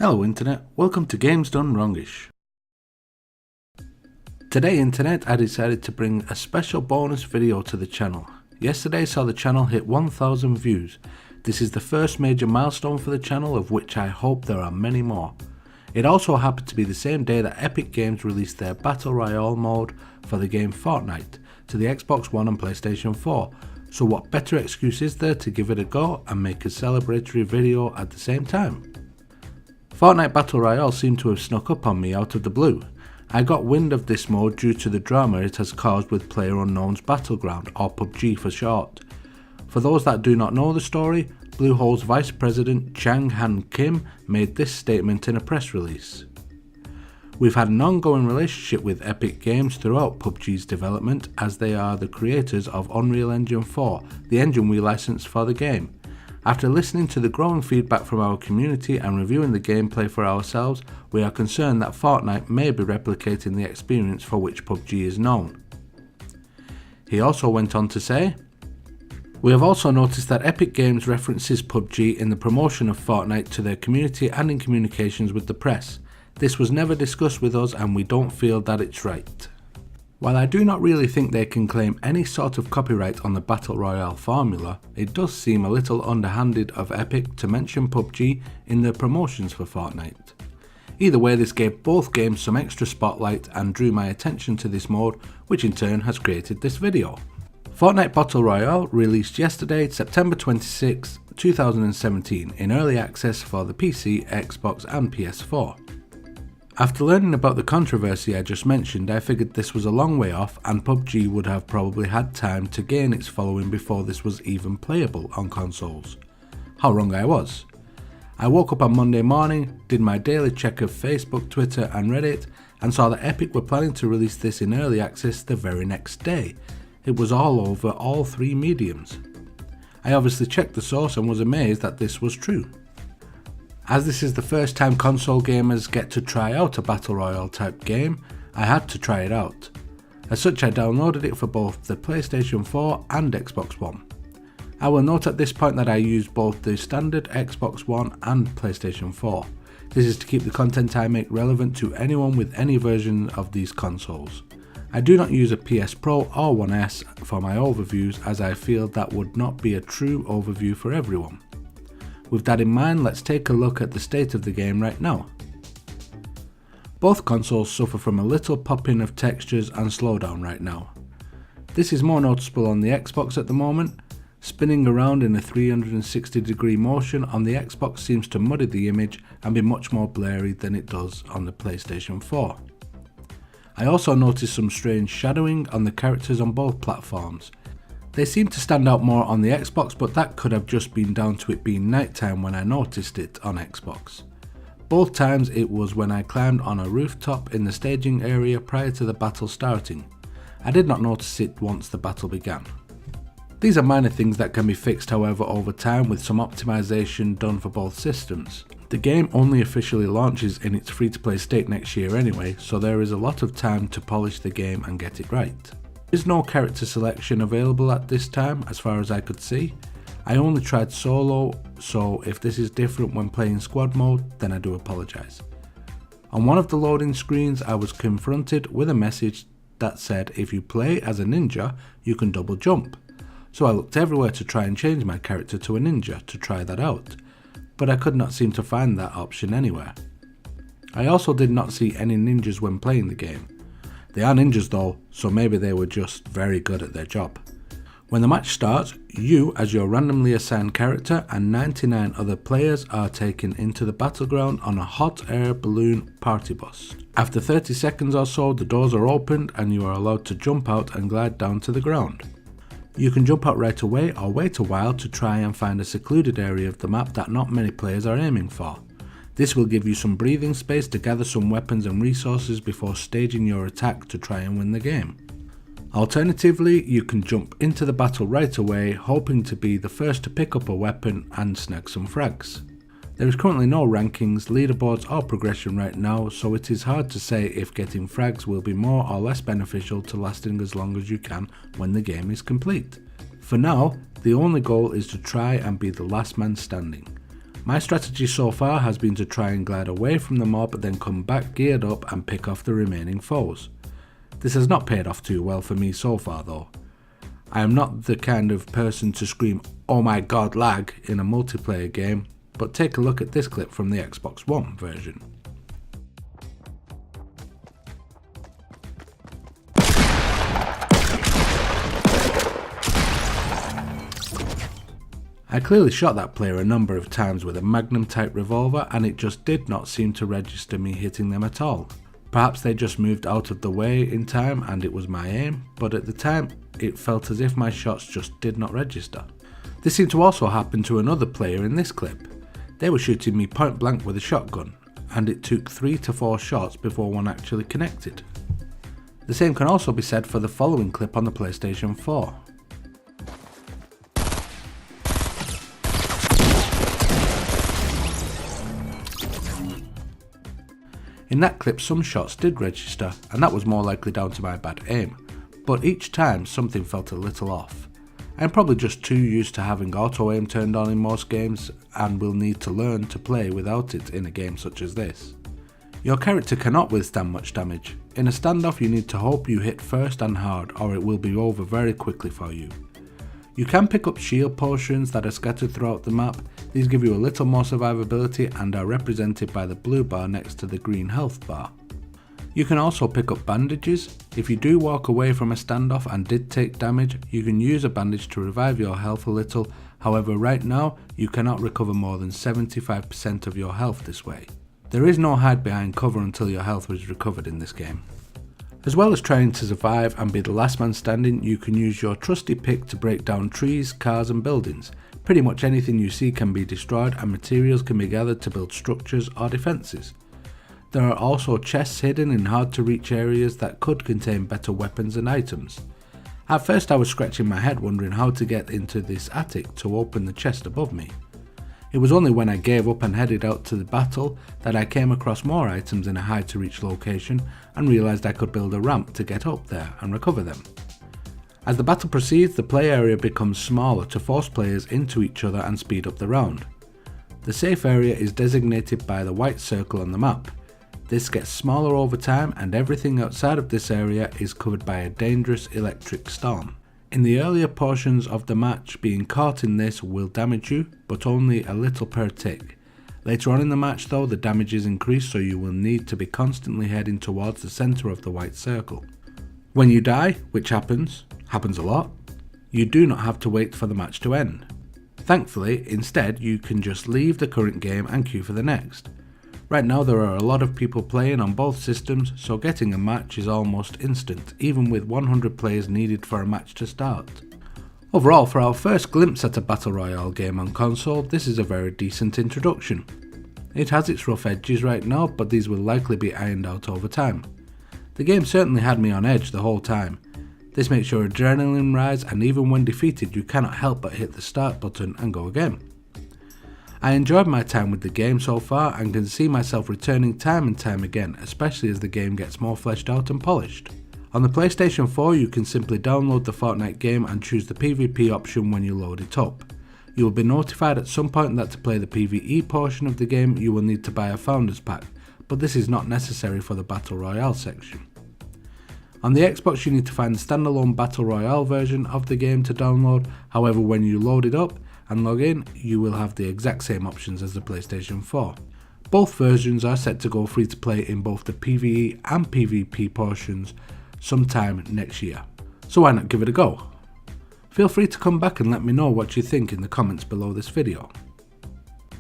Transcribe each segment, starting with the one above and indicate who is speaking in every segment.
Speaker 1: Hello Internet, welcome to Games Done Wrongish. Today Internet, I decided to bring a special bonus video to the channel. Yesterday saw the channel hit 1000 views. This is the first major milestone for the channel, of which I hope there are many more. It also happened to be the same day that Epic Games released their Battle Royale mode for the game Fortnite to the Xbox One and PlayStation 4. So what better excuse is there to give it a go and make a celebratory video at the same time? Fortnite Battle Royale seemed to have snuck up on me out of the blue. I got wind of this mode due to the drama it has caused with PlayerUnknown's Battleground, or PUBG for short. For those that do not know the story, Bluehole's Vice President Chang Han Kim made this statement in a press release. We've had an ongoing relationship with Epic Games throughout PUBG's development, as they are the creators of Unreal Engine 4, the engine we licensed for the game. After listening to the growing feedback from our community and reviewing the gameplay for ourselves, we are concerned that Fortnite may be replicating the experience for which PUBG is known. He also went on to say, "We have also noticed that Epic Games references PUBG in the promotion of Fortnite to their community and in communications with the press. This was never discussed with us and we don't feel that it's right." While I do not really think they can claim any sort of copyright on the Battle Royale formula, it does seem a little underhanded of Epic to mention PUBG in their promotions for Fortnite. Either way, this gave both games some extra spotlight and drew my attention to this mode, which in turn has created this video. Fortnite Battle Royale released yesterday, September 26, 2017 in early access for the PC, Xbox and PS4. After learning about the controversy I just mentioned, I figured this was a long way off and PUBG would have probably had time to gain its following before this was even playable on consoles. How wrong I was. I woke up on Monday morning, did my daily check of Facebook, Twitter and Reddit, and saw that Epic were planning to release this in early access the very next day. It was all over all three mediums. I obviously checked the source and was amazed that this was true. As this is the first time console gamers get to try out a Battle Royale type game, I had to try it out. As such, I downloaded it for both the PlayStation 4 and Xbox One. I will note at this point that I used both the standard Xbox One and PlayStation 4. This is to keep the content I make relevant to anyone with any version of these consoles. I do not use a PS Pro or One S for my overviews, as I feel that would not be a true overview for everyone. With that in mind, let's take a look at the state of the game right now. Both consoles suffer from a little popping of textures and slowdown right now. This is more noticeable on the Xbox at the moment. Spinning around in a 360-degree motion on the Xbox seems to muddy the image and be much more blurry than it does on the PlayStation 4. I also noticed some strange shadowing on the characters on both platforms. They seem to stand out more on the Xbox, but that could have just been down to it being nighttime when I noticed it on Xbox. Both times it was when I climbed on a rooftop in the staging area prior to the battle starting. I did not notice it once the battle began. These are minor things that can be fixed, however, over time with some optimization done for both systems. The game only officially launches in its free-to-play state next year anyway, so there is a lot of time to polish the game and get it right. There is no character selection available at this time as far as I could see. I only tried solo, so if this is different when playing squad mode, then I do apologise. On one of the loading screens I was confronted with a message that said if you play as a ninja, you can double jump. So I looked everywhere to try and change my character to a ninja to try that out, but I could not seem to find that option anywhere. I also did not see any ninjas when playing the game. They are ninjas though, so maybe they were just very good at their job. When the match starts, you as your randomly assigned character and 99 other players are taken into the battleground on a hot air balloon party bus. After 30 seconds or so, the doors are opened and you are allowed to jump out and glide down to the ground. You can jump out right away or wait a while to try and find a secluded area of the map that not many players are aiming for. This will give you some breathing space to gather some weapons and resources before staging your attack to try and win the game. Alternatively, you can jump into the battle right away, hoping to be the first to pick up a weapon and snag some frags. There is currently no rankings, leaderboards or progression right now, so it is hard to say if getting frags will be more or less beneficial to lasting as long as you can when the game is complete. For now, the only goal is to try and be the last man standing. My strategy so far has been to try and glide away from the mob, then come back geared up and pick off the remaining foes. This has not paid off too well for me so far though. I am not the kind of person to scream "oh my god lag" in a multiplayer game, but take a look at this clip from the Xbox One version. I clearly shot that player a number of times with a Magnum type revolver and it just did not seem to register me hitting them at all. Perhaps they just moved out of the way in time and it was my aim, but at the time it felt as if my shots just did not register. This seemed to also happen to another player in this clip. They were shooting me point blank with a shotgun and it took 3 to 4 shots before one actually connected. The same can also be said for the following clip on the PlayStation 4. In that clip some shots did register and that was more likely down to my bad aim, but each time something felt a little off. I'm probably just too used to having auto aim turned on in most games and will need to learn to play without it in a game such as this. Your character cannot withstand much damage. In a standoff you need to hope you hit first and hard or it will be over very quickly for you. You can pick up shield potions that are scattered throughout the map. These give you a little more survivability and are represented by the blue bar next to the green health bar. You can also pick up bandages. If you do walk away from a standoff and did take damage, you can use a bandage to revive your health a little. However, right now you cannot recover more than 75% of your health this way. There is no hide behind cover until your health is recovered in this game. As well as trying to survive and be the last man standing, you can use your trusty pick to break down trees, cars and buildings. Pretty much anything you see can be destroyed and materials can be gathered to build structures or defences. There are also chests hidden in hard to reach areas that could contain better weapons and items. At first I was scratching my head wondering how to get into this attic to open the chest above me. It was only when I gave up and headed out to the battle that I came across more items in a hard to reach location and realised I could build a ramp to get up there and recover them. As the battle proceeds, the play area becomes smaller to force players into each other and speed up the round. The safe area is designated by the white circle on the map. This gets smaller over time and everything outside of this area is covered by a dangerous electric storm. In the earlier portions of the match, being caught in this will damage you, but only a little per tick. Later on in the match though, the damage is increased, so you will need to be constantly heading towards the centre of the white circle. When you die, which happens a lot, you do not have to wait for the match to end. Thankfully, instead you can just leave the current game and queue for the next. Right now there are a lot of people playing on both systems, so getting a match is almost instant, even with 100 players needed for a match to start. Overall, for our first glimpse at a Battle Royale game on console, this is a very decent introduction. It has its rough edges right now, but these will likely be ironed out over time. The game certainly had me on edge the whole time. This makes your adrenaline rise, and even when defeated you cannot help but hit the start button and go again. I enjoyed my time with the game so far and can see myself returning time and time again, especially as the game gets more fleshed out and polished. On the PlayStation 4 you can simply download the Fortnite game and choose the PvP option when you load it up. You will be notified at some point that to play the PvE portion of the game you will need to buy a Founders Pack, but this is not necessary for the Battle Royale section. On the Xbox you need to find the standalone Battle Royale version of the game to download, however when you load it up and log in, you will have the exact same options as the PlayStation 4. Both versions are set to go free to play in both the PvE and PvP portions sometime next year, so why not give it a go? Feel free to come back and let me know what you think in the comments below this video.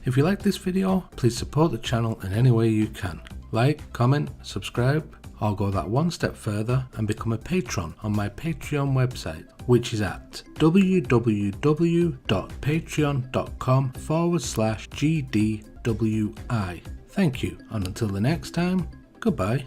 Speaker 1: If you like this video, please support the channel in any way you can. Like, comment, subscribe, or go that one step further and become a patron on my Patreon website, which is at www.patreon.com/GDWI. Thank you, and until the next time, goodbye.